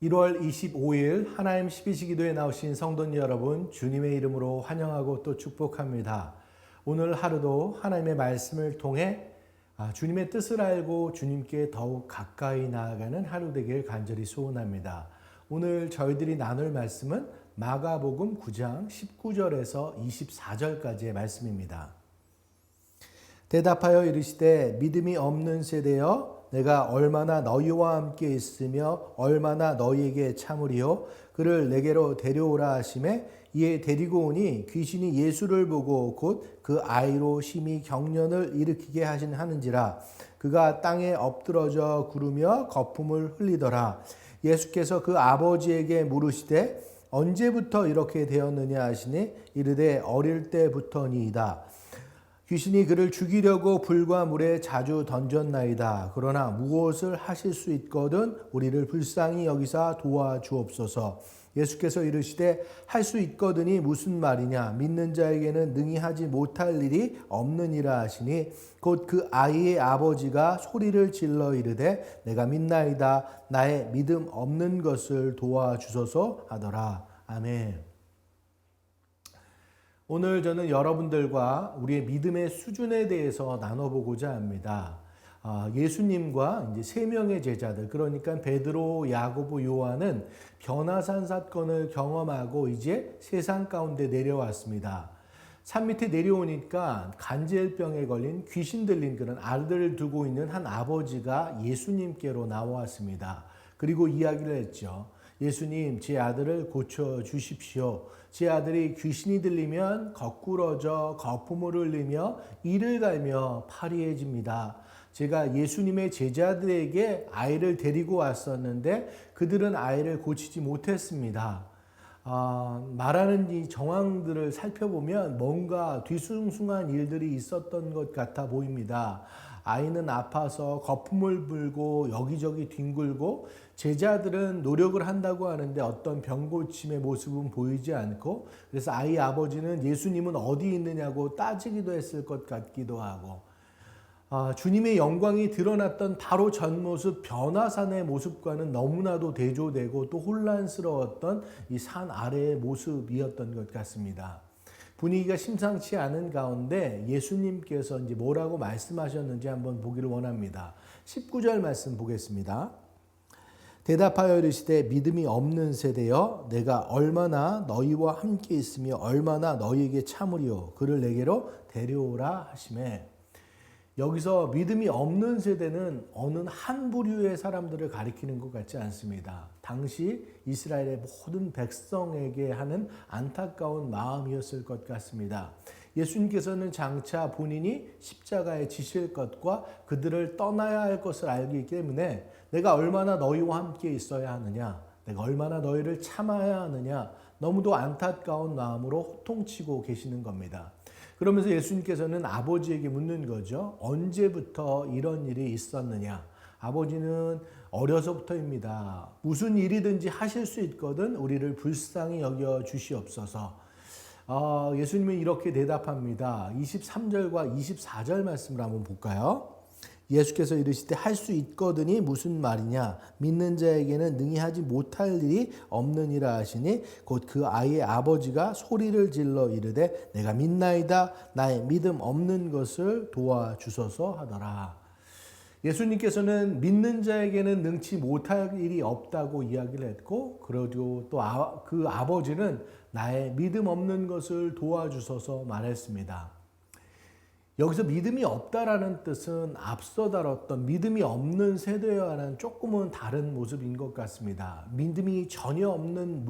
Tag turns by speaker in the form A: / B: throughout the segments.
A: 1월 25일 하나님 12시 기도에 나오신 성도 여러분, 주님의 이름으로 환영하고 또 축복합니다. 오늘 하루도 하나님의 말씀을 통해 주님의 뜻을 알고 주님께 더욱 가까이 나아가는 하루 되길 간절히 소원합니다. 오늘 저희들이 나눌 말씀은 마가복음 9장 19절에서 24절까지의 말씀입니다. 대답하여 이르시되 믿음이 없는 세대여 내가 얼마나 너희와 함께 있으며 얼마나 너희에게 참으리요 그를 내게로 데려오라 하시매 이에 데리고 오니 귀신이 예수를 보고 곧 그 아이로 심히 경련을 일으키게 하는지라 그가 땅에 엎드러져 구르며 거품을 흘리더라. 예수께서 그 아버지에게 물으시되 언제부터 이렇게 되었느냐 하시니 이르되 어릴 때부터니이다. 귀신이 그를 죽이려고 불과 물에 자주 던졌나이다. 그러나 무엇을 하실 수 있거든 우리를 불쌍히 여기사 도와주옵소서. 예수께서 이르시되 할 수 있거든이 무슨 말이냐. 믿는 자에게는 능히 하지 못할 일이 없느니라 하시니 곧 그 아이의 아버지가 소리를 질러 이르되 내가 믿나이다. 나의 믿음 없는 것을 도와주소서 하더라. 아멘. 오늘 저는 여러분들과 우리의 믿음의 수준에 대해서 나눠보고자 합니다. 예수님과 이제 세 명의 제자들, 그러니까 베드로, 야고보, 요한은 변화산 사건을 경험하고 이제 세상 가운데 내려왔습니다. 산 밑에 내려오니까 간질병에 걸린 귀신 들린 그런 아들을 두고 있는 한 아버지가 예수님께로 나왔습니다. 그리고 이야기를 했죠. 예수님, 제 아들을 고쳐 주십시오. 제 아들이 귀신이 들리면 거꾸러져 거품을 흘리며 이를 갈며 파리해집니다. 제가 예수님의 제자들에게 아이를 데리고 왔었는데 그들은 아이를 고치지 못했습니다. 말하는 이 정황들을 살펴보면 뭔가 뒤숭숭한 일들이 있었던 것 같아 보입니다. 아이는 아파서 거품을 불고 여기저기 뒹굴고 제자들은 노력을 한다고 하는데 어떤 병고침의 모습은 보이지 않고 그래서 아이 아버지는 예수님은 어디 있느냐고 따지기도 했을 것 같기도 하고 주님의 영광이 드러났던 바로 전 모습 변화산의 모습과는 너무나도 대조되고 또 혼란스러웠던 이 산 아래의 모습이었던 것 같습니다. 분위기가 심상치 않은 가운데 예수님께서 이제 뭐라고 말씀하셨는지 한번 보기를 원합니다. 19절 말씀 보겠습니다. 대답하여 이르시되 믿음이 없는 세대여 내가 얼마나 너희와 함께 있으며 얼마나 너희에게 참으리요 그를 내게로 데려오라 하시매. 여기서 믿음이 없는 세대는 어느 한 부류의 사람들을 가리키는 것 같지 않습니다. 당시 이스라엘의 모든 백성에게 하는 안타까운 마음이었을 것 같습니다. 예수님께서는 장차 본인이 십자가에 지실 것과 그들을 떠나야 할 것을 알기 때문에 내가 얼마나 너희와 함께 있어야 하느냐, 내가 얼마나 너희를 참아야 하느냐, 너무도 안타까운 마음으로 호통치고 계시는 겁니다. 그러면서 예수님께서는 아버지에게 묻는 거죠. 언제부터 이런 일이 있었느냐? 아버지는 어려서부터입니다. 무슨 일이든지 하실 수 있거든 우리를 불쌍히 여겨 주시옵소서. 예수님은 이렇게 대답합니다. 23절과 24절 말씀을 한번 볼까요? 예수께서 이르시되 할 수 있거든이 무슨 말이냐. 믿는 자에게는 능히 하지 못할 일이 없느니라 하시니 곧 그 아이의 아버지가 소리를 질러 이르되 내가 믿나이다. 나의 믿음 없는 것을 도와주소서 하더라. 예수님께서는 믿는 자에게는 능치 못할 일이 없다고 이야기를 했고 그리고 또 그 아버지는 나의 믿음 없는 것을 도와주소서 말했습니다. 여기서 믿음이 없다라는 뜻은 앞서 다뤘던 믿음이 없는 세대와는 조금은 다른 모습인 것 같습니다. 믿음이 전혀 없는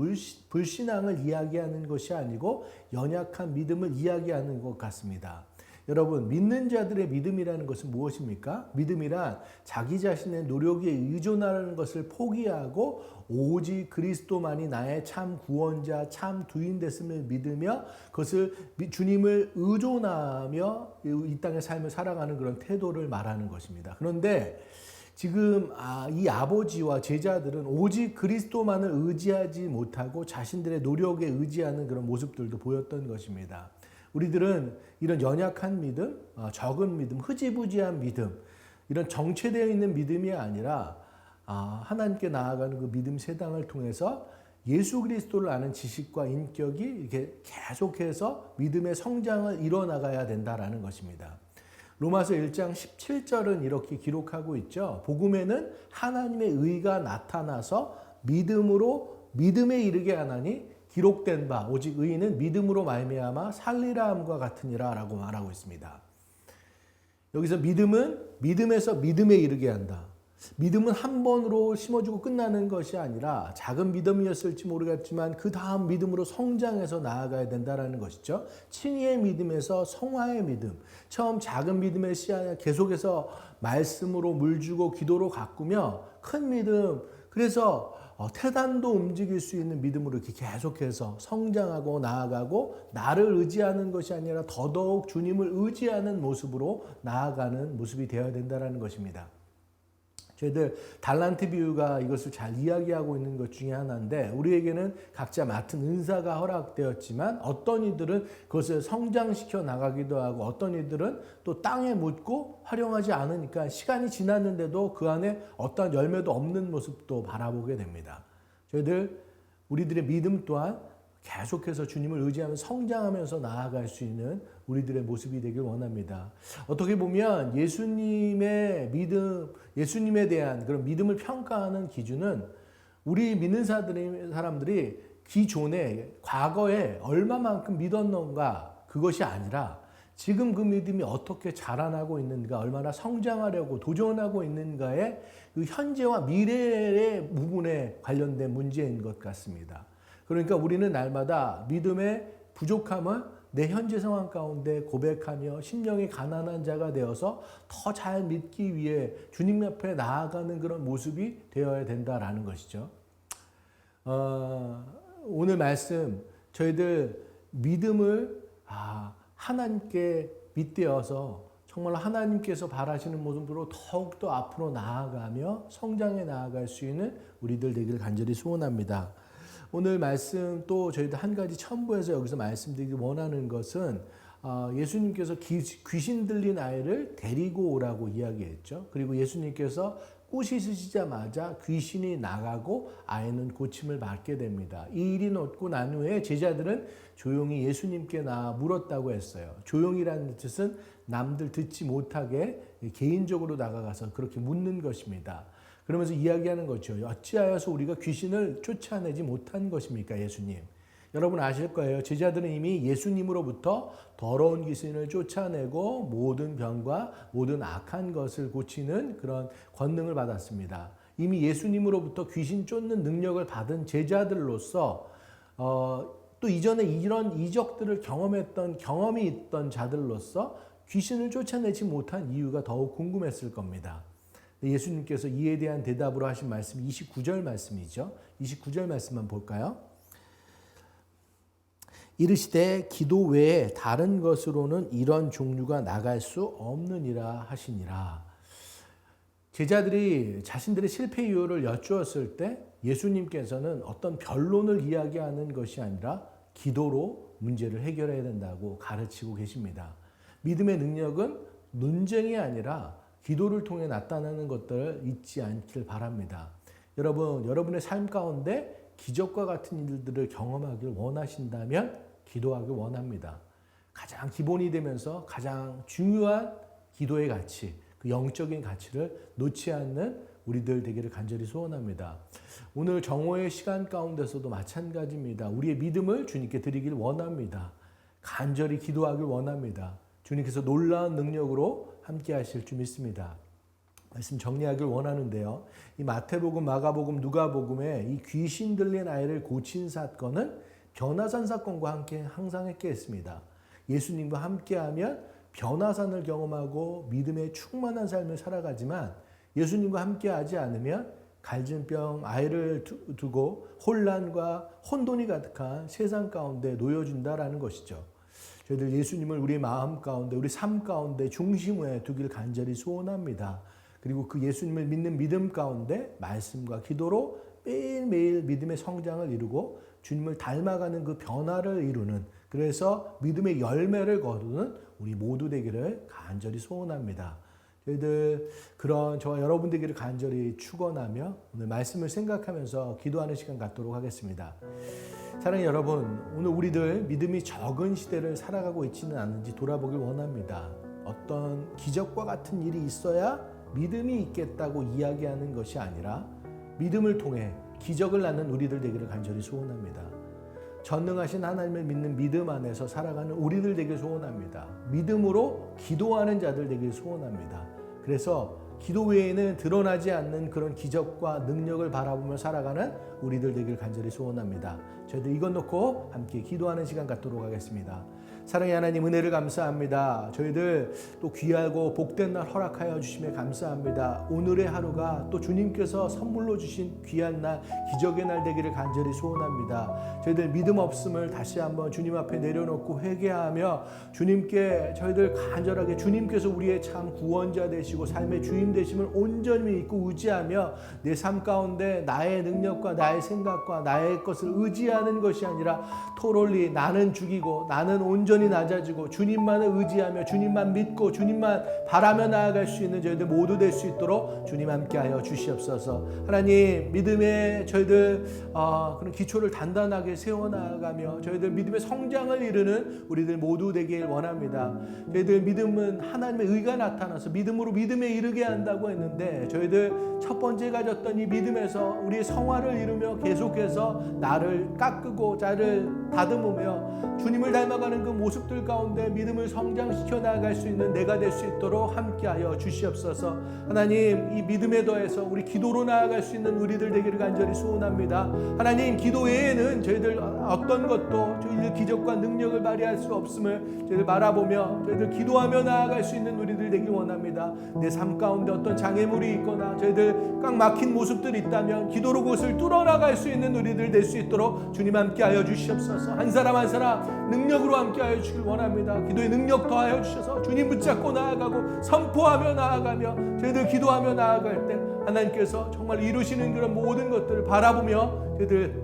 A: 불신앙을 이야기하는 것이 아니고 연약한 믿음을 이야기하는 것 같습니다. 여러분, 믿는 자들의 믿음이라는 것은 무엇입니까? 믿음이란 자기 자신의 노력에 의존하는 것을 포기하고 오직 그리스도만이 나의 참 구원자, 참 두인 됐음을 믿으며 그것을 주님을 의존하며 이 땅의 삶을 살아가는 그런 태도를 말하는 것입니다. 그런데 지금 이 아버지와 제자들은 오직 그리스도만을 의지하지 못하고 자신들의 노력에 의지하는 그런 모습들도 보였던 것입니다. 우리들은 이런 연약한 믿음, 적은 믿음, 흐지부지한 믿음, 이런 정체되어 있는 믿음이 아니라 하나님께 나아가는 그 믿음 세당을 통해서 예수 그리스도를 아는 지식과 인격이 이렇게 계속해서 믿음의 성장을 이뤄나가야 된다라는 것입니다. 로마서 1장 17절은 이렇게 기록하고 있죠. 복음에는 하나님의 의가 나타나서 믿음에 이르게 하나니 기록된 바 오직 의인은 믿음으로 말미암아 살리라 함과 같으니라라고 말하고 있습니다. 여기서 믿음은 믿음에서 믿음에 이르게 한다. 믿음은 한 번으로 심어주고 끝나는 것이 아니라 작은 믿음이었을지 모르겠지만 그 다음 믿음으로 성장해서 나아가야 된다는 것이죠. 칭의의 믿음에서 성화의 믿음. 처음 작은 믿음의 씨앗 계속해서 말씀으로 물주고 기도로 가꾸며 큰 믿음. 그래서 태단도 움직일 수 있는 믿음으로 이렇게 계속해서 성장하고 나아가고 나를 의지하는 것이 아니라 더더욱 주님을 의지하는 모습으로 나아가는 모습이 되어야 된다는 것입니다. 저희들 달란트 비유가 이것을 잘 이야기하고 있는 것 중에 하나인데 우리에게는 각자 맡은 은사가 허락되었지만 어떤 이들은 그것을 성장시켜 나가기도 하고 어떤 이들은 또 땅에 묻고 활용하지 않으니까 시간이 지났는데도 그 안에 어떠한 열매도 없는 모습도 바라보게 됩니다. 우리들의 믿음 또한 계속해서 주님을 의지하며 성장하면서 나아갈 수 있는 우리들의 모습이 되길 원합니다. 어떻게 보면 예수님의 믿음, 예수님에 대한 그런 믿음을 평가하는 기준은 우리 믿는 사람들이 기존에 과거에 얼마만큼 믿었는가 그것이 아니라 지금 그 믿음이 어떻게 자라나고 있는가, 얼마나 성장하려고 도전하고 있는가의 그 현재와 미래의 부분에 관련된 문제인 것 같습니다. 그러니까 우리는 날마다 믿음의 부족함을 내 현재 상황 가운데 고백하며 심령이 가난한 자가 되어서 더 잘 믿기 위해 주님 옆에 나아가는 그런 모습이 되어야 된다라는 것이죠. 오늘 말씀 저희들 믿음을 하나님께 믿되어서 정말 하나님께서 바라시는 모습으로 더욱더 앞으로 나아가며 성장해 나아갈 수 있는 우리들 되기를 간절히 소원합니다. 오늘 말씀 또 저희도 한 가지 첨부해서 여기서 말씀드리기 원하는 것은 예수님께서 귀신 들린 아이를 데리고 오라고 이야기했죠. 그리고 예수님께서 꾸짖으시자마자 귀신이 나가고 아이는 고침을 받게 됩니다. 이 일이 있고 난 후에 제자들은 조용히 예수님께 나아 물었다고 했어요. 조용히라는 뜻은 남들 듣지 못하게 개인적으로 다가가서 그렇게 묻는 것입니다. 그러면서 이야기하는 거죠. 어찌하여서 우리가 귀신을 쫓아내지 못한 것입니까, 예수님? 여러분 아실 거예요. 제자들은 이미 예수님으로부터 더러운 귀신을 쫓아내고 모든 병과 모든 악한 것을 고치는 그런 권능을 받았습니다. 이미 예수님으로부터 귀신 쫓는 능력을 받은 제자들로서 또 이전에 이런 이적들을 경험했던 경험이 있던 자들로서 귀신을 쫓아내지 못한 이유가 더욱 궁금했을 겁니다. 예수님께서 이에 대한 대답으로 하신 말씀이 29절 말씀이죠. 29절 말씀만 볼까요? 이르시되 기도 외에 다른 것으로는 이런 종류가 나갈 수 없느니라 하시니라. 제자들이 자신들의 실패 이유를 여쭈었을 때 예수님께서는 어떤 변론을 이야기하는 것이 아니라 기도로 문제를 해결해야 된다고 가르치고 계십니다. 믿음의 능력은 논쟁이 아니라 기도를 통해 나타나는 것들을 잊지 않길 바랍니다. 여러분의 삶 가운데 기적과 같은 일들을 경험하길 원하신다면 기도하길 원합니다. 가장 기본이 되면서 가장 중요한 기도의 가치, 그 영적인 가치를 놓지 않는 우리들 되기를 간절히 소원합니다. 오늘 정오의 시간 가운데서도 마찬가지입니다. 우리의 믿음을 주님께 드리길 원합니다. 간절히 기도하길 원합니다. 주님께서 놀라운 능력으로 함께 하실 줄 믿습니다. 말씀 정리하길 원하는데요. 이 마태복음, 마가복음, 누가복음에 이 귀신 들린 아이를 고친 사건은 변화산 사건과 함께 항상 했겠습니다. 예수님과 함께하면 변화산을 경험하고 믿음의 충만한 삶을 살아가지만 예수님과 함께하지 않으면 갈증병 아이를 두고 혼란과 혼돈이 가득한 세상 가운데 놓여준다라는 것이죠. 저희들 예수님을 우리 마음 가운데, 우리 삶 가운데 중심에 두길 간절히 소원합니다. 그리고 그 예수님을 믿는 믿음 가운데 말씀과 기도로 매일매일 믿음의 성장을 이루고 주님을 닮아가는 그 변화를 이루는, 그래서 믿음의 열매를 거두는 우리 모두 되기를 간절히 소원합니다. 저희들 그런 저와 여러분 되기를 간절히 축원하며 오늘 말씀을 생각하면서 기도하는 시간 갖도록 하겠습니다. 사랑하는 여러분, 오늘 우리들 믿음이 적은 시대를 살아가고 있지는 않은지 돌아보길 원합니다. 어떤 기적과 같은 일이 있어야 믿음이 있겠다고 이야기하는 것이 아니라 믿음을 통해 기적을 낳는 우리들 되기를 간절히 소원합니다. 전능하신 하나님을 믿는 믿음 안에서 살아가는 우리들 되길 소원합니다. 믿음으로 기도하는 자들 되길 소원합니다. 그래서 기도 외에는 드러나지 않는 그런 기적과 능력을 바라보며 살아가는 우리들 되길 간절히 소원합니다. 저희들 이것 놓고 함께 기도하는 시간 갖도록 하겠습니다. 사랑의 하나님, 은혜를 감사합니다. 저희들 또 귀하고 복된 날 허락하여 주심에 감사합니다. 오늘의 하루가 또 주님께서 선물로 주신 귀한 날, 기적의 날 되기를 간절히 소원합니다. 저희들 믿음 없음을 다시 한번 주님 앞에 내려놓고 회개하며 주님께 저희들 간절하게 주님께서 우리의 참 구원자 되시고 삶의 주인 되심을 온전히 믿고 의지하며 내 삶 가운데 나의 능력과 나의 생각과 나의 것을 의지하는 것이 아니라 토롤리 나는 죽이고 나는 온전히 낮아지고 주님만을 의지하며 주님만 믿고 주님만 바라며 나아갈 수 있는 저희들 모두 될 수 있도록 주님 함께하여 주시옵소서. 하나님, 믿음의 저희들 그런 기초를 단단하게 세워나가며 저희들 믿음의 성장을 이루는 우리들 모두 되길 원합니다. 저희들 믿음은 하나님의 의가 나타나서 믿음으로 믿음에 이르게 한다고 했는데 저희들 첫 번째 가졌던 이 믿음에서 우리의 성화를 이루며 계속해서 나를 깎고 나를 다듬으며 주님을 닮아가는 그 모습들 가운데 믿음을 성장시켜 나아갈 수 있는 내가 될 수 있도록 함께하여 주시옵소서. 하나님, 이 믿음에 더해서 우리 기도로 나아갈 수 있는 우리들 되기를 간절히 소원합니다. 하나님, 기도 외에는 저희들 어떤 것도 저희들 기적과 능력을 발휘할 수 없음을 저희들 바라보며 저희들 기도하며 나아갈 수 있는 우리들 되길 원합니다. 내 삶 가운데 어떤 장애물이 있거나 저희들 꽉 막힌 모습들이 있다면 기도로 그것을 뚫어나갈 수 있는 우리들 될 수 있도록 주님 함께하여 주시옵소서. 한 사람 한 사람 능력으로 함께하여 주시길 원합니다. 기도의 능력 더하여 주셔서 주님 붙잡고 나아가고 선포하며 나아가며 저희들 기도하며 나아갈 때 하나님께서 정말 이루시는 그런 모든 것들을 바라보며 저희들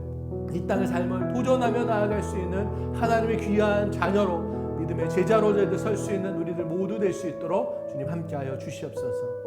A: 이 땅의 삶을 도전하며 나아갈 수 있는 하나님의 귀한 자녀로 믿음의 제자로 저희들 설 수 있는 우리들 모두 될 수 있도록 주님 함께하여 주시옵소서.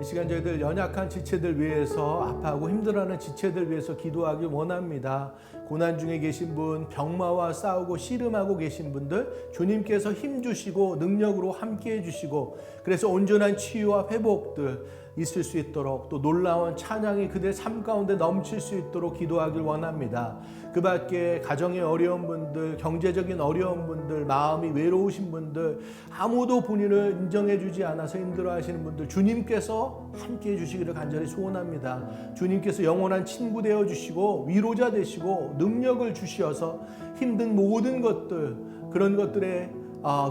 A: 이 시간 저희들 연약한 지체들 위해서 아파하고 힘들어하는 지체들 위해서 기도하길 원합니다. 고난 중에 계신 분, 병마와 싸우고 씨름하고 계신 분들 주님께서 힘주시고 능력으로 함께해 주시고 그래서 온전한 치유와 회복들 있을 수 있도록 또 놀라운 찬양이 그들의 삶 가운데 넘칠 수 있도록 기도하길 원합니다. 그 밖에 가정의 어려운 분들, 경제적인 어려운 분들, 마음이 외로우신 분들, 아무도 본인을 인정해 주지 않아서 힘들어하시는 분들 주님께서 함께해 주시기를 간절히 소원합니다. 주님께서 영원한 친구 되어 주시고 위로자 되시고 능력을 주시어서 힘든 모든 것들 그런 것들에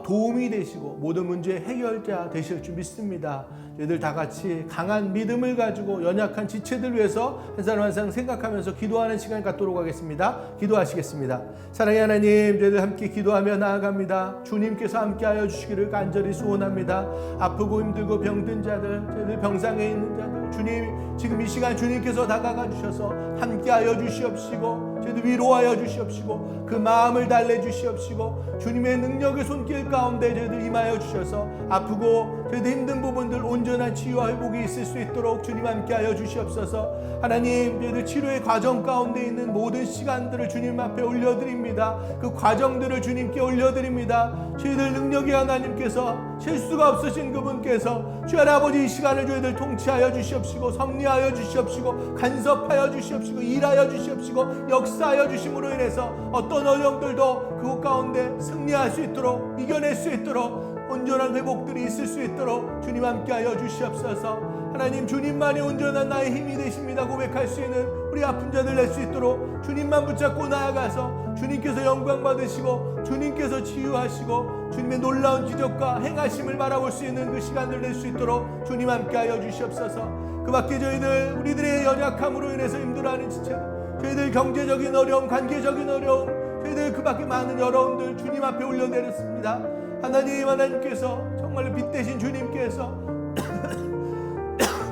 A: 도움이 되시고 모든 문제의 해결자 되실 줄 믿습니다. 저희들 다 같이 강한 믿음을 가지고 연약한 지체들 위해서 한 사람 한 사람 생각하면서 기도하는 시간 갖도록 하겠습니다. 기도하시겠습니다. 사랑의 하나님, 저희들 함께 기도하며 나아갑니다. 주님께서 함께하여 주시기를 간절히 소원합니다. 아프고 힘들고 병든 자들, 저희들 병상에 있는 자들 주님 지금 이 시간 주님께서 다가가 주셔서 함께하여 주시옵시고 저희들 위로하여 주시옵시고 그 마음을 달래주시옵시고 주님의 능력의 손길 가운데 저희들 임하여 주셔서 아프고 저희들 힘든 부분들 온전한 치유와 회복이 있을 수 있도록 주님 함께하여 주시옵소서. 하나님, 저희들 치료의 과정 가운데 있는 모든 시간들을 주님 앞에 올려드립니다. 그 과정들을 주님께 올려드립니다. 저희들 능력의 하나님께서 실수가 없으신 그분께서 주 아버지 이 시간을 저희들 통치하여 주시옵시고 섭리하여 주시옵시고 간섭하여 주시옵시고 일하여 주시옵시고 역사하여 주심으로 인해서 어떤 어려움들도 그곳 가운데 승리할 수 있도록 이겨낼 수 있도록 온전한 회복들이 있을 수 있도록 주님 함께하여 주시옵소서. 하나님, 주님만이 온전한 나의 힘이 되십니다 고백할 수 있는 우리 아픈 자들 낼 수 있도록 주님만 붙잡고 나아가서 주님께서 영광 받으시고 주님께서 치유하시고 주님의 놀라운 기적과 행하심을 바라볼 수 있는 그 시간들 낼 수 있도록 주님 함께하여 주시옵소서. 그 밖에 저희들 우리들의 연약함으로 인해서 힘들어하는 지체들, 저희들 경제적인 어려움, 관계적인 어려움, 저희들 그 밖에 많은 어려움들 주님 앞에 올려내렸습니다. 하나님께서 정말로 빛 대신 주님께서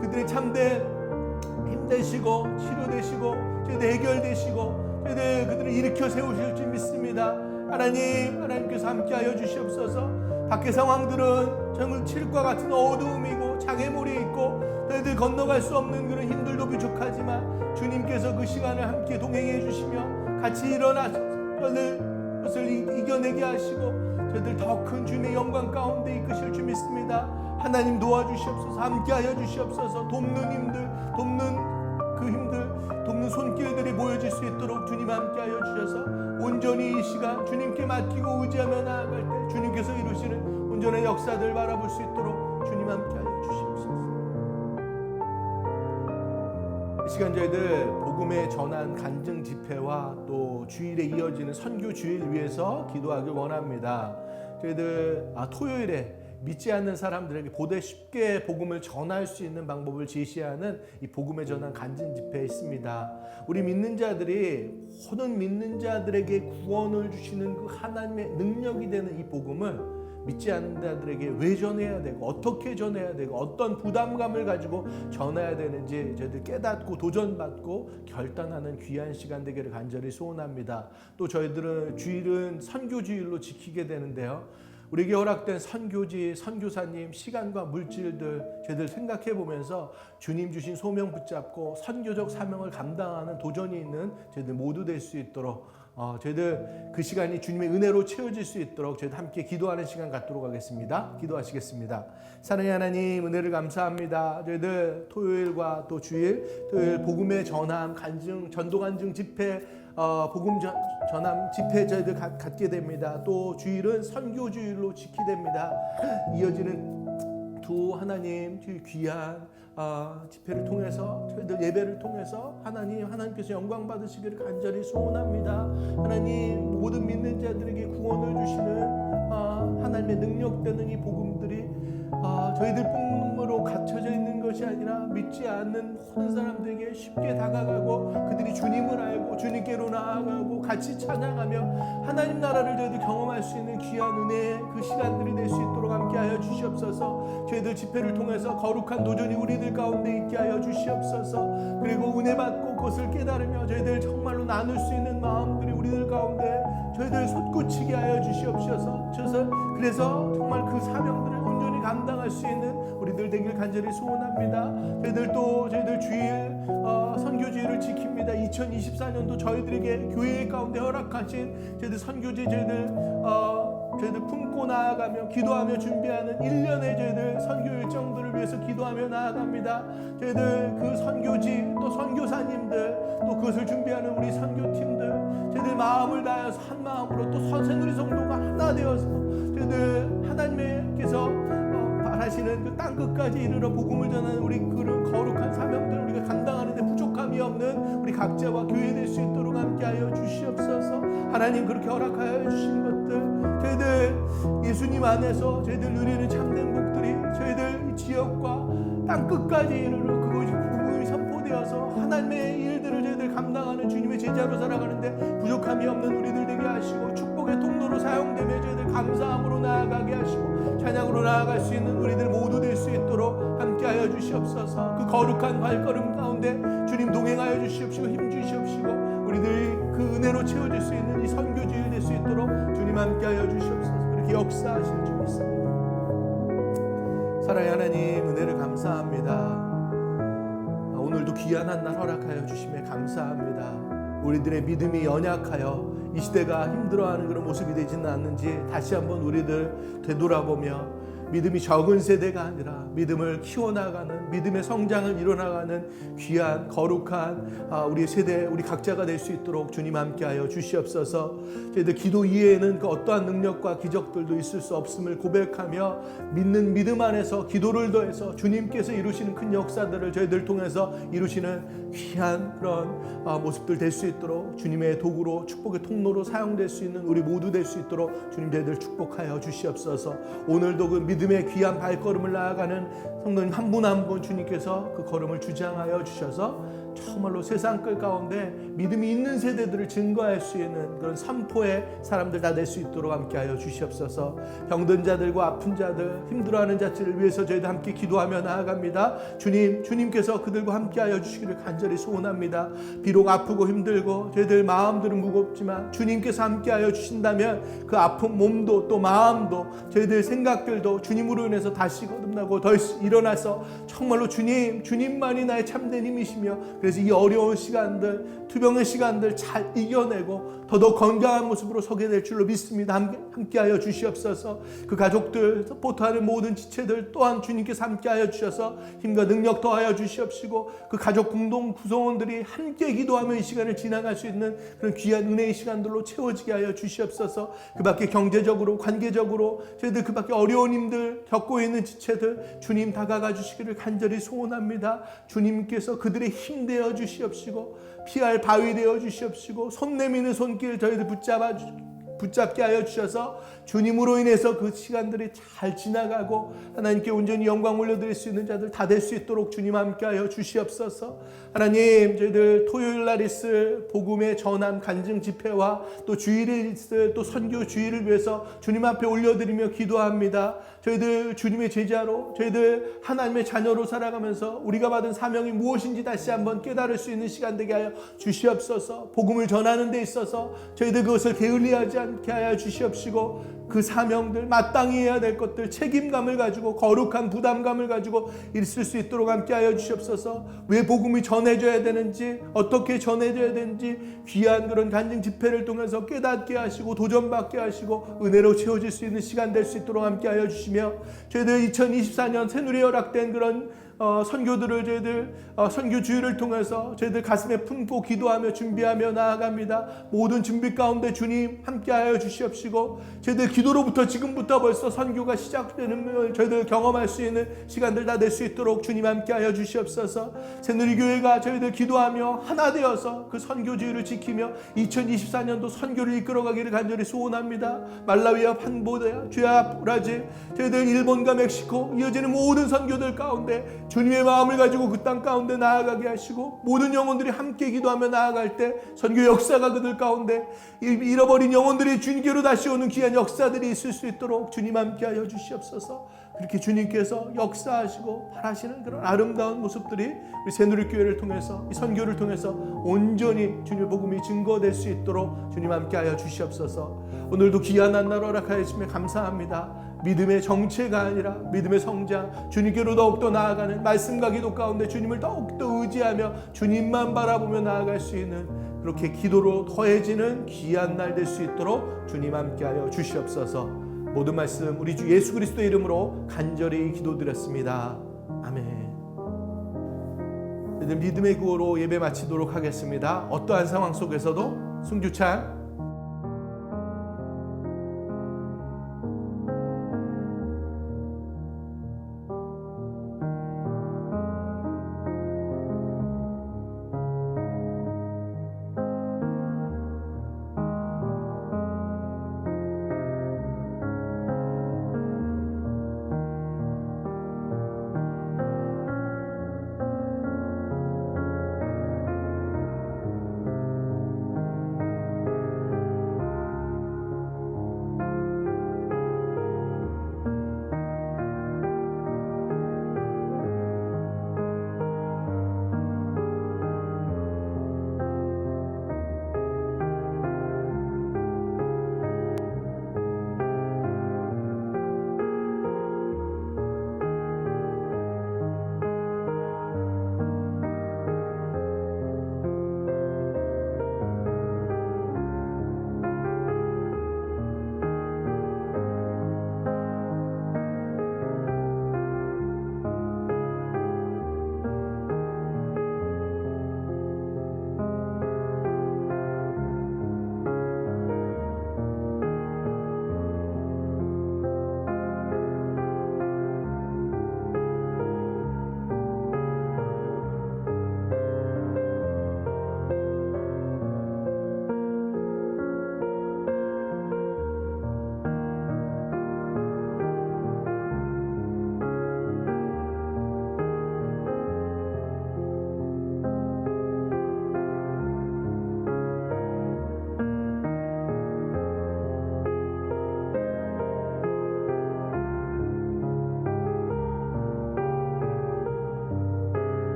A: 그들의 참된 힘 되시고 치료 되시고 저희들 해결되시고 저희들 그들을 일으켜 세우실 줄 믿습니다. 하나님께서 함께하여 주시옵소서. 밖의 상황들은 정말 칠과 같은 어두움이고 장애물이 있고 너희들 건너갈 수 없는 그런 힘들도 부족하지만 주님께서 그 시간을 함께 동행해 주시며 같이 일어나셔서 그것을 이겨내게 하시고 저희들 더 큰 주님의 영광 가운데 이끄실 줄 믿습니다. 하나님 도와주시옵소서. 함께하여 주시옵소서. 돕는 힘들, 돕는 손길들이 모여질 수 있도록 주님 함께하여 주셔서 온전히 이 시간 주님께 맡기고 의지하며 나아갈 때 주님께서 이루시는 온전한 역사들 바라볼 수 있도록 주님 함께하여 주시옵소서. 이 시간 저희들 복음의 전환 간증 집회와 또 주일에 이어지는 선교 주일 위해서 기도하길 원합니다. 저희들 토요일에 믿지 않는 사람들에게 보다 쉽게 복음을 전할 수 있는 방법을 제시하는 이 복음의 전환 간증 집회에 있습니다. 우리 믿는 자들이 모든 믿는 자들에게 구원을 주시는 그 하나님의 능력이 되는 이 복음을 믿지 않는 자들에게 왜 전해야 되고 어떻게 전해야 되고 어떤 부담감을 가지고 전해야 되는지 저희들 깨닫고 도전받고 결단하는 귀한 시간 되기를 간절히 소원합니다. 또 저희들은 주일은 선교주일로 지키게 되는데요. 우리에게 허락된 선교지, 선교사님, 시간과 물질들 저희들 생각해 보면서 주님 주신 소명 붙잡고 선교적 사명을 감당하는 도전이 있는 저희들 모두 될 수 있도록 저희들 그 시간이 주님의 은혜로 채워질 수 있도록 저희들 함께 기도하는 시간 갖도록 하겠습니다. 기도하시겠습니다. 사랑의 하나님, 은혜를 감사합니다. 저희들 토요일과 또 주일, 토요일 복음의 전함 간증, 전도 간증 집회, 복음 전함 집회 저희들 갖게 됩니다. 또 주일은 선교주일로 지키게 됩니다. 이어지는 두 하나님 주의 귀한 집회를 통해서 저희들 예배를 통해서 하나님께서 영광 받으시기를 간절히 소원합니다. 하나님 모든 믿는 자들에게 구원을 주시는 하나님의 능력되는 이 복음들이 저희들 뿐으로 갇혀져 있는 것이 아니라 믿지 않는 모든 사람들에게 쉽게 다가가고 그들이 주님을 알고 주님께로 나아가고 같이 찬양하며 하나님 나라를 저희들 경험할 수 있는 귀한 은혜의 그 시간들이 될 수 있도록 함께하여 주시옵소서. 저희들 집회를 통해서 거룩한 도전이 우리들 가운데 있게 하여 주시옵소서. 그리고 은혜 받고 그것을 깨달으며 저희들 정말로 나눌 수 있는 마음들이 우리들 가운데 저희들 솟구치게 하여 주시옵소서. 그래서 정말 그 사명들을 온전히 감당할 수 있는 우리들 되길 간절히 소원합니다. 저희들 주일 선교주일을 지킵니다. 2024년도 저희들에게 교회 가운데 허락하신 저희들 선교지 저희들 품고 나아가며 기도하며 준비하는 1년의 저희들 선교 일정들을 위해서 기도하며 나아갑니다. 저희들 그 선교지 또 선교사님들 또 그것을 준비하는 우리 선교팀들 저희들 마음을 다해서 한 마음으로 또 새누리 성도가 하나 되어서 저희들 하나님께서 바라시는 그 땅끝까지 이르러 복음을 전하는 우리 그런 거룩한 사명들 우리가 감당하는데 부족함이 없는 우리 각자와 교회 될 수 있도록 함께하여 주시옵소서. 하나님 그렇게 허락하여 주신 것들 저희들 예수님 안에서 저희들 누리는 참된 복들이 저희들 이 지역과 땅끝까지 이르러 그것이 복음이 선포되어서 하나님의 일들을 저희들 감당하는 주님의 제자로 살아가는데 부족함이 없는 우리들 되게 하시고 축복의 통로로 사용되며 저희들 감사함으로 나아가게 하시고 찬양으로 나아갈 수 있는 우리들 모두 될 수 있도록 함께하여 주시옵소서. 그 거룩한 발걸음 가운데 주님 동행하여 주시옵시고 힘 주시옵시고 우리들이 그 은혜로 채워질 수 있는 이 선교주일 될 수 있도록 주님 함께하여 주시옵소서. 그렇게 역사하실 줄 믿습니다. 사랑의 하나님 은혜를 감사합니다. 오늘도 귀한 한 날 허락하여 주심에 감사합니다. 우리들의 믿음이 연약하여 이 시대가 힘들어하는 그런 모습이 되지는 않는지 다시 한번 우리들 되돌아보며 믿음이 적은 세대가 아니라 믿음을 키워나가는 믿음의 성장을 이뤄나가는 귀한 거룩한 우리 세대 우리 각자가 될 수 있도록 주님 함께하여 주시옵소서. 저희들 기도 이외에는 그 어떠한 능력과 기적들도 있을 수 없음을 고백하며 믿는 믿음 안에서 기도를 더해서 주님께서 이루시는 큰 역사들을 저희들 통해서 이루시는 귀한 그런 모습들 될 수 있도록 주님의 도구로 축복의 통로로 사용될 수 있는 우리 모두 될 수 있도록 주님 저희들 축복하여 주시옵소서. 오늘도 그 믿음의 귀한 발걸음을 나아가는 성도님 한 분 한 분 주님께서 그 걸음을 주장하여 주셔서 정말로 세상 끝 가운데 믿음이 있는 세대들을 증거할 수 있는 그런 선포의 사람들 다 될 수 있도록 함께하여 주시옵소서. 병든 자들과 아픈 자들, 힘들어하는 자들을 위해서 저희들 함께 기도하며 나아갑니다. 주님께서 그들과 함께하여 주시기를 간절히 소원합니다. 비록 아프고 힘들고 저희들 마음들은 무겁지만 주님께서 함께하여 주신다면 그 아픈 몸도 또 마음도 저희들 생각들도 주님으로 인해서 다시 거듭나고 더 일어나서 정말로 주님만이 나의 참된 힘이시며, 그래서 이 어려운 시간들, 투병의 시간들 잘 이겨내고 더더욱 건강한 모습으로 서게 될 줄로 믿습니다. 함께하여 주시옵소서. 그 가족들, 서포트하는 모든 지체들 또한 주님께서 함께하여 주셔서 힘과 능력 더하여 주시옵시고, 그 가족 공동 구성원들이 함께 기도하며 이 시간을 지나갈 수 있는 그런 귀한 은혜의 시간들로 채워지게 하여 주시옵소서. 그 밖에 경제적으로, 관계적으로 저희들 그 밖에 어려운 힘들 겪고 있는 지체들 주님 다가가 주시기를 간절히 소원합니다. 주님께서 그들의 힘 되어 주시옵시고, 피할 바위 되어 주시옵시고, 손 내미는 손길 저희들 붙잡게 하여 주셔서 주님으로 인해서 그 시간들이 잘 지나가고 하나님께 온전히 영광 올려드릴 수 있는 자들 다 될 수 있도록 주님 함께하여 주시옵소서. 하나님, 저희들 토요일 날 있을 복음의 전함 간증 집회와 또 주일에 있을 또 선교 주일을 위해서 주님 앞에 올려드리며 기도합니다. 저희들 주님의 제자로, 저희들 하나님의 자녀로 살아가면서 우리가 받은 사명이 무엇인지 다시 한번 깨달을 수 있는 시간 되게 하여 주시옵소서. 복음을 전하는 데 있어서 저희들 그것을 게을리하지 않게 하여 주시옵시고, 그 사명들, 마땅히 해야 될 것들, 책임감을 가지고 거룩한 부담감을 가지고 있을 수 있도록 함께하여 주시옵소서. 왜 복음이 전해져야 되는지, 어떻게 전해져야 되는지 귀한 그런 간증 집회를 통해서 깨닫게 하시고 도전받게 하시고 은혜로 채워질 수 있는 시간 될 수 있도록 함께하여 주시며, 저희들 2024년 새누리에 허락된 그런 선교들을 저희들 선교 주일을 통해서 저희들 가슴에 품고 기도하며 준비하며 나아갑니다. 모든 준비 가운데 주님 함께하여 주시옵시고, 저희들 기도로부터 지금부터 벌써 선교가 시작되는 걸 저희들 경험할 수 있는 시간들 다 될 수 있도록 주님 함께하여 주시옵소서. 새누리교회가 저희들 기도하며 하나 되어서 그 선교 주일을 지키며 2024년도 선교를 이끌어가기를 간절히 소원합니다. 말라위와 판보다, 죄와 브라질, 저희들 일본과 멕시코 이어지는 모든 선교들 가운데 주님의 마음을 가지고 그 땅 가운데 나아가게 하시고, 모든 영혼들이 함께 기도하며 나아갈 때 선교 역사가 그들 가운데 잃어버린 영혼들이 주님께로 다시 오는 귀한 역사들이 있을 수 있도록 주님 함께하여 주시옵소서. 그렇게 주님께서 역사하시고 바라시는 그런 아름다운 모습들이 우리 새누리교회를 통해서, 이 선교를 통해서 온전히 주님의 복음이 증거될 수 있도록 주님 함께하여 주시옵소서. 오늘도 귀한 한날 허락하여 주시며 감사합니다. 믿음의 정체가 아니라 믿음의 성장, 주님께로 더욱더 나아가는 말씀과 기도 가운데 주님을 더욱더 의지하며 주님만 바라보며 나아갈 수 있는, 그렇게 기도로 더해지는 귀한 날 될 수 있도록 주님 함께하여 주시옵소서. 모든 말씀 우리 주 예수 그리스도의 이름으로 간절히 기도드렸습니다. 아멘. 믿음의 구호로 예배 마치도록 하겠습니다. 어떠한 상황 속에서도 승주찬